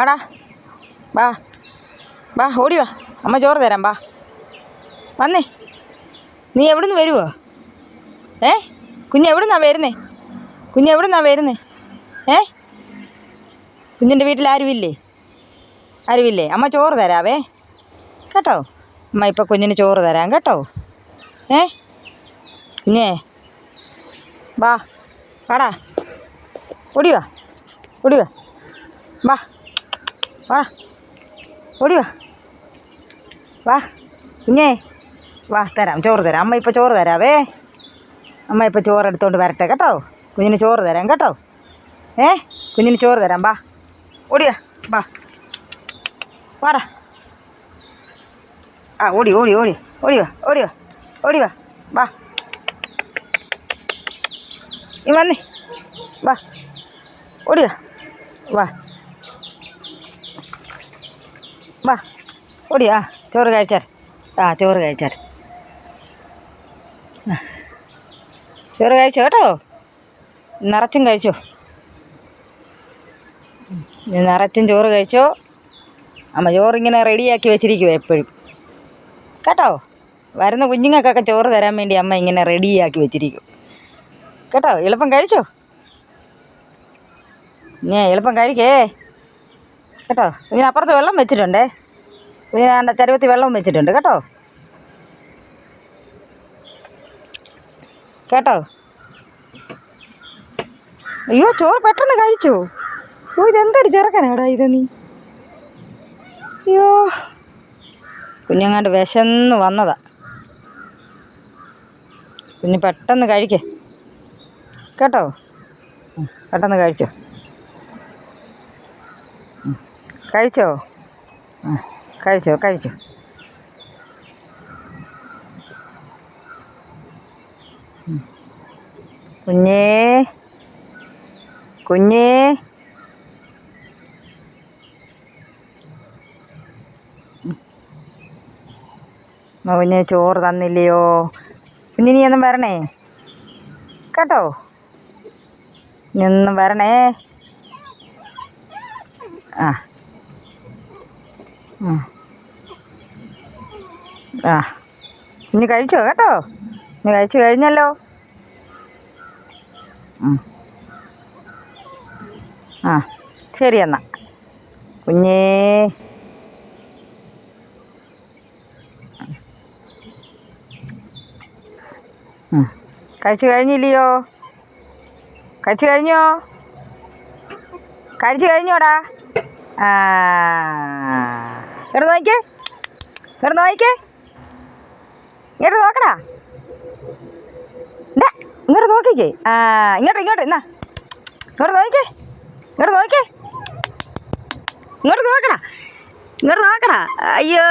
വാടാ, വാ വാ, ഓടി വാ, അമ്മ ചോറ് തരാം. വാ വന്നേ. നീ എവിടുന്ന് വരുവോ? കുഞ്ഞെവിടുന്നാ വരുന്നേ? വരുന്നേ? കുഞ്ഞിൻ്റെ വീട്ടിൽ ആരുമില്ലേ? അമ്മ ചോറ് തരാവേ കേട്ടോ. അമ്മ ഇപ്പം കുഞ്ഞിന് ചോറ് തരാം കേട്ടോ. കുഞ്ഞേ വാ, വാടാ, ഓടി വാ, വാ വാ, ഓടി വാ, വാ കുഞ്ഞേ, വാ തരാം, ചോറ് തരാം. അമ്മ ഇപ്പം ചോറ് തരാവേ. അമ്മ ഇപ്പം ചോറ് എടുത്തോണ്ട് വരട്ടെ കേട്ടോ. കുഞ്ഞിന് ചോറ് തരാം കേട്ടോ. കുഞ്ഞിന് ചോറ് തരാം. വാ, ഓടിയാ, വാ, വാടാ. ആ ഓടി വാ, വാ നീ വന്നേ. വാ, ഓടിയാ, വാ വാ, ഓടിയാ. ചോറ് കഴിച്ചാൽ ചോറ് കഴിച്ചോ കേട്ടോ. നിറച്ചും കഴിച്ചോ, നിറച്ചും ചോറ് കഴിച്ചോ. അമ്മ ചോറിങ്ങനെ റെഡിയാക്കി വെച്ചിരിക്കുവോ എപ്പോഴും കേട്ടോ. വരുന്ന കുഞ്ഞുങ്ങൾക്കൊക്കെ ചോറ് തരാൻ വേണ്ടി അമ്മ ഇങ്ങനെ റെഡിയാക്കി വെച്ചിരിക്കും കേട്ടോ. എളുപ്പം കഴിച്ചോ, എളുപ്പം കഴിക്കേ കേട്ടോ. ഇതിനപ്പുറത്ത് വെള്ളം വെച്ചിട്ടുണ്ടേ. ഇതിനാണ്ട് ചരുവത്തിൽ വെള്ളവും വെച്ചിട്ടുണ്ട് കേട്ടോ. അയ്യോ, ചോറ് പെട്ടെന്ന് കഴിച്ചു. ഇതെന്തൊരു ചെറുക്കനാടാ ഇത് നീ. അയ്യോ, കുഞ്ഞങ്ങാണ്ട് വിശന്ന് വന്നതാ. കുഞ്ഞ് പെട്ടെന്ന് കഴിക്കേ കേട്ടോ. പെട്ടെന്ന് കഴിച്ചോ. കുഞ്ഞേ കുഞ്ഞ് ചോറ് തന്നില്ലയോ? കുഞ്ഞിനി ഒന്നും വരണേ കേട്ടോ. ഇനിയൊന്നും വരണേ. ഇനി കഴിച്ചോ കേട്ടോ. ഇനി കഴിച്ചു കഴിഞ്ഞല്ലോ. ശരി എന്നാ കുഞ്ഞേ. കഴിച്ചു കഴിഞ്ഞില്ലയോ? കഴിച്ചു കഴിഞ്ഞോടാ. ഇങ്ങോട്ട് നോക്കടാ. ഇങ്ങോട്ട് നോക്കിക്കേ. ഇങ്ങോട്ട് എന്നാ ഇങ്ങോട്ട് നോക്കടാ. അയ്യോ.